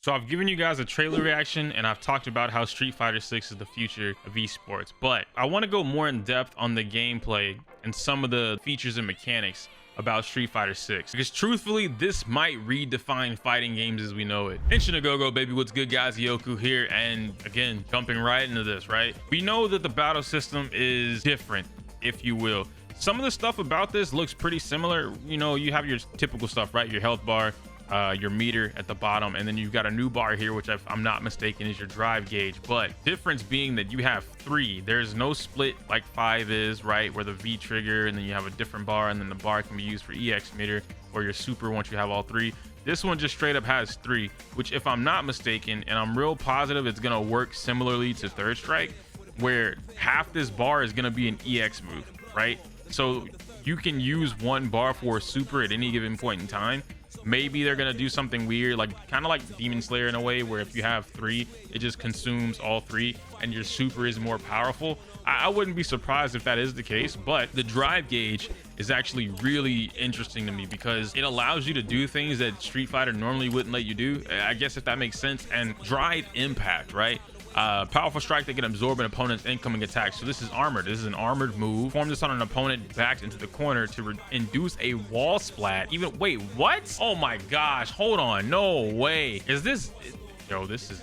So I've given you guys a trailer reaction and I've talked about how Street Fighter 6 is the future of esports, but I want to go more in depth on the gameplay and some of the features and mechanics about Street Fighter 6, because truthfully this might redefine fighting games as we know it. Instant go baby, what's good guys? Iyokuu here, and again jumping right into this. Right, we know that the battle system is different, if you will. Some of the stuff about this looks pretty similar. You know, you have your typical stuff, right? Your health bar, your meter at the bottom, and then you've got a new bar here, which if I'm not mistaken is your drive gauge. But difference being that you have three. There's no split like 5 is, right, where the V trigger and then you have a different bar, and then the bar can be used for EX meter or your super once you have all three. This one just straight up has 3, which if I'm not mistaken, and I'm real positive it's gonna work similarly to Third Strike, where half this bar is gonna be an EX move, right? So you can use one bar for a super at any given point in time. Maybe they're gonna do something weird, like kind of like Demon Slayer in a way, where if you have 3, it just consumes all 3 and your super is more powerful. I wouldn't be surprised if that is the case, but the drive gauge is actually really interesting to me because it allows you to do things that Street Fighter normally wouldn't let you do, I guess, if that makes sense. And drive impact, right? Powerful strike that can absorb an opponent's incoming attack. So this is armored. This is an armored move. Form this on an opponent backed into the corner to induce a wall splat. Even wait, what? Oh my gosh, hold on, no way. Is this, yo, this is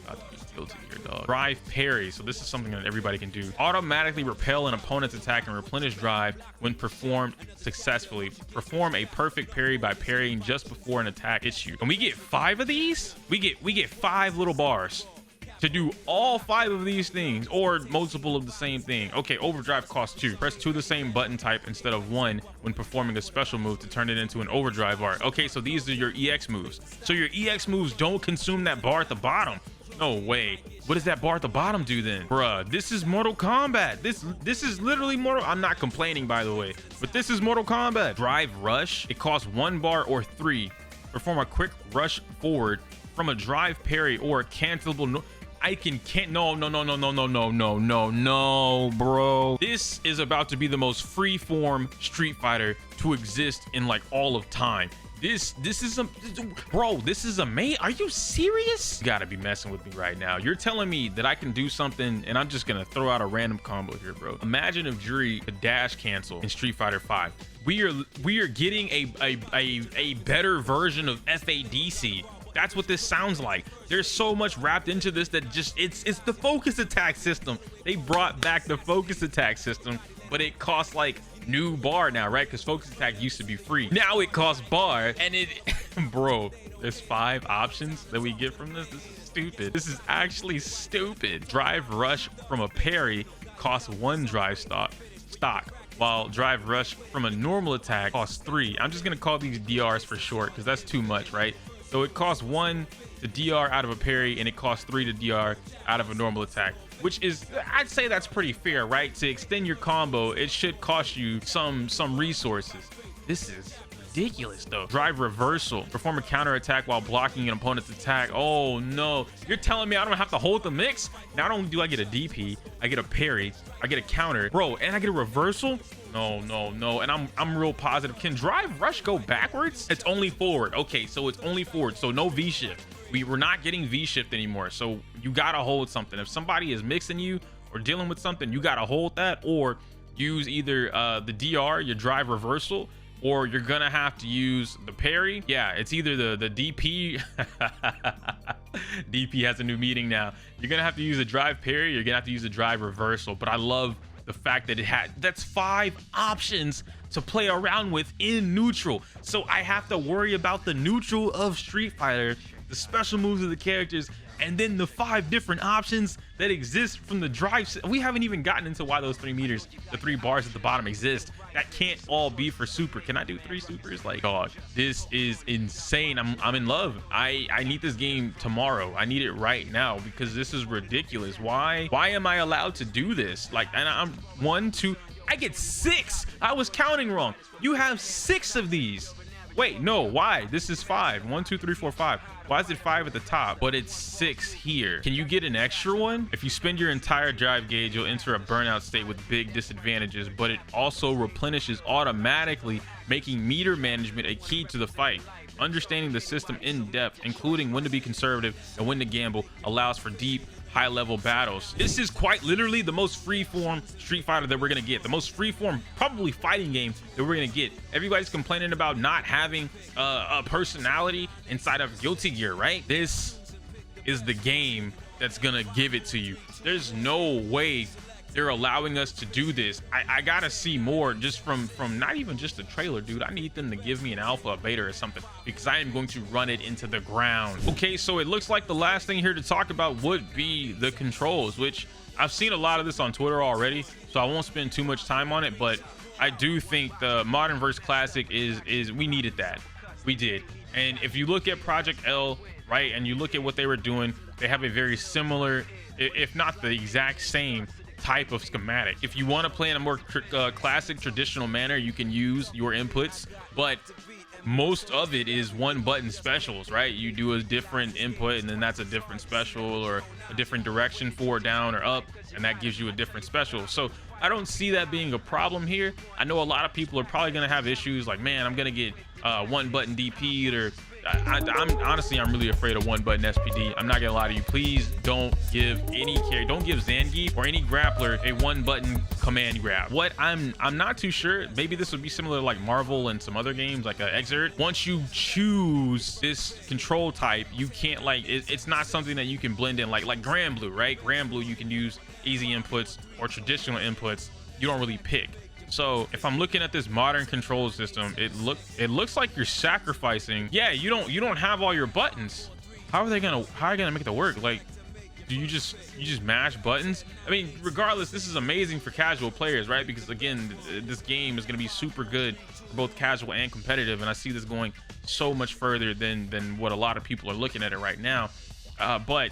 about to be guilty here, dog. Drive parry. So this is something that everybody can do. Automatically repel an opponent's attack and replenish drive when performed successfully. Perform a perfect parry by parrying just before an attack hits you. And we get 5 of these. We get 5 little bars to do all 5 of these things, or multiple of the same thing. Okay, overdrive costs 2. Press 2 of the same button type instead of 1 when performing a special move to turn it into an overdrive bar. Okay, so these are your EX moves. So your EX moves don't consume that bar at the bottom. No way. What does that bar at the bottom do then? Bruh, this is Mortal Kombat. This is literally Mortal. I'm not complaining, by the way, but this is Mortal Kombat. Drive rush. It costs 1 bar or 3. Perform a quick rush forward from a drive parry or a cancelable. No, bro. This is about to be the most free-form Street Fighter to exist in like all of time. This is a, bro, this is amazing. Are you serious? You gotta be messing with me right now. You're telling me that I can do something and I'm just gonna throw out a random combo here, bro. Imagine if Juri could dash cancel in Street Fighter 5. We are getting a better version of FADC. That's what this sounds like. There's so much wrapped into this that just it's the focus attack system. They brought back the focus attack system, but it costs like new bar now, right? Because focus attack used to be free. Now it costs bar, and it bro, there's 5 options that we get from this. This is stupid. This is actually stupid. Drive rush from a parry costs 1 drive stock, while drive rush from a normal attack costs 3. I'm just gonna call these DRs for short because that's too much, right? So it costs 1 to DR out of a parry, and it costs 3 to DR out of a normal attack, which is, I'd say that's pretty fair, right? To extend your combo, it should cost you some resources. This is ridiculous though. Drive reversal. Perform a counter attack while blocking an opponent's attack. Oh no, you're telling me I don't have to hold the mix? Not only do I get a DP, I get a parry, I get a counter, bro, and I get a reversal. No, and I'm real positive. Can drive rush go backwards? It's only forward. Okay, so it's only forward, so no V shift. We're not getting V shift anymore, so you gotta hold something. If somebody is mixing you or dealing with something, you gotta hold that, or use either the DR, your drive reversal, or you're gonna have to use the parry. Yeah, it's either the DP. DP has a new meaning now. You're gonna have to use a drive parry, you're gonna have to use a drive reversal. But I love the fact that that's 5 options to play around with in neutral. So I have to worry about the neutral of Street Fighter, the special moves of the characters, and then the 5 different options that exist from the drive. We haven't even gotten into why those 3 meters, the 3 bars at the bottom exist. That can't all be for super. Can I do 3 supers? Like, dog, this is insane. I'm in love. I need this game tomorrow. I need it right now because this is ridiculous. Why am I allowed to do this? Like, and I'm 1, 2, I get 6. I was counting wrong. You have 6 of these. Wait, no, why? This is 5. 1, 2, 3, 4, 5. Why is it 5 at the top, but it's 6 here? Can you get an extra one? If you spend your entire drive gauge, you'll enter a burnout state with big disadvantages, but it also replenishes automatically, making meter management a key to the fight. Understanding the system in depth, including when to be conservative and when to gamble, allows for deep, high-level battles. This is quite literally the most freeform Street Fighter that we're gonna get, the most freeform probably fighting game that we're gonna get. Everybody's complaining about not having a personality inside of Guilty Gear, right? This is the game that's gonna give it to you. There's no way they're allowing us to do this. I gotta see more just from not even just the trailer, dude. I need them to give me an alpha, a beta or something, because I am going to run it into the ground. Okay, so it looks like the last thing here to talk about would be the controls, which I've seen a lot of this on Twitter already, so I won't spend too much time on it, but I do think the modern versus classic is we needed that. We did. And if you look at Project L, right, and you look at what they were doing, they have a very similar, if not the exact same type of schematic. If you want to play in a more classic traditional manner, you can use your inputs, but most of it is one button specials, right? You do a different input and then that's a different special, or a different direction, forward, down, or up, and that gives you a different special. So I don't see that being a problem here. I know a lot of people are probably going to have issues like, man, I'm going to get one button DP'd, or I'm honestly, I'm really afraid of one button SPD. I'm not gonna lie to you. Please don't give any carry, don't give Zangief or any grappler a one button command grab. What I'm not too sure. Maybe this would be similar to like Marvel and some other games like Exert. Once you choose this control type, you can't like it's not something that you can blend in like Grand Blue, right? Grand Blue, you can use easy inputs or traditional inputs. You don't really pick. So if I'm looking at this modern control system, it looks like you're sacrificing. Yeah, you don't have all your buttons. How are you gonna make it work? Like, do you just mash buttons? I mean, regardless, this is amazing for casual players, right? Because again, this game is gonna be super good for both casual and competitive, and I see this going so much further than what a lot of people are looking at it right now. But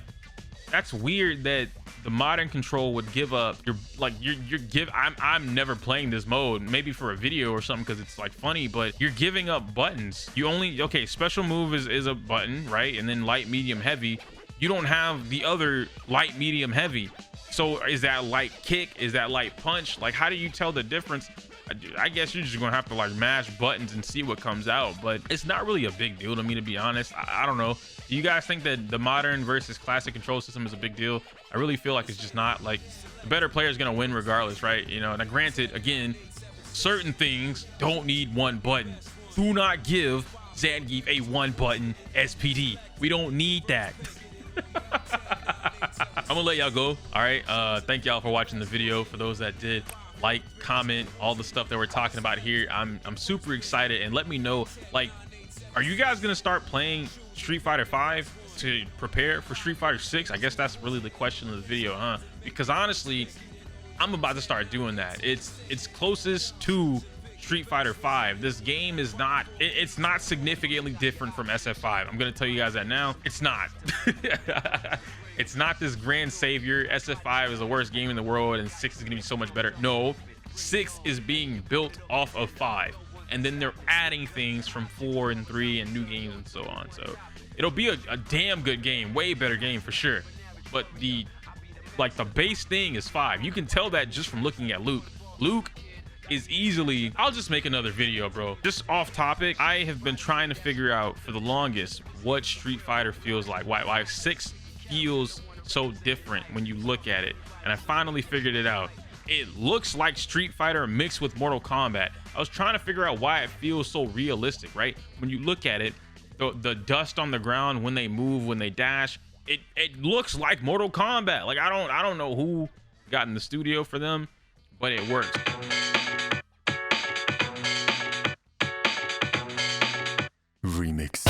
that's weird that the modern control would give up I'm never playing this mode, maybe for a video or something because it's like funny, but you're giving up buttons. You only, okay, special move is a button, right? And then light, medium, heavy. You don't have the other light, medium, heavy. So is that light kick? Is that light punch? Like, how do you tell the difference? I guess you're just gonna have to like mash buttons and see what comes out, but it's not really a big deal to me, to be honest. I don't know. Do you guys think that the modern versus classic control system is a big deal? I really feel like it's just not. Like, the better player is gonna win regardless, right? You know, now granted, again, certain things don't need one button. Do not give Zangief a one button SPD. We don't need that. I'm gonna let y'all go. All right, thank y'all for watching the video. For those that did, like, comment, all the stuff that we're talking about here. I'm super excited, and let me know, like, are you guys gonna start playing Street Fighter 5 to prepare for Street Fighter 6? I guess that's really the question of the video, huh? Because honestly, I'm about to start doing that. It's closest to Street Fighter 5. This game is not, it's not significantly different from SF5. I'm gonna tell you guys that now. It's not. It's not this grand savior. SF5 is the worst game in the world and 6 is gonna be so much better. No, 6 is being built off of 5, and then they're adding things from 4 and 3 and new games and so on. So it'll be a damn good game, way better game for sure. But the base thing is 5. You can tell that just from looking at Luke. Luke is easily, I'll just make another video, bro. Just off topic, I have been trying to figure out for the longest what Street Fighter feels like, why 6 feels so different when you look at it, and I finally figured it out. It looks like Street Fighter mixed with Mortal Kombat. I was trying to figure out why it feels so realistic, right? When you look at it, the dust on the ground when they move, when they dash, it looks like Mortal Kombat. Like, I don't know who got in the studio for them, but it works. Remix.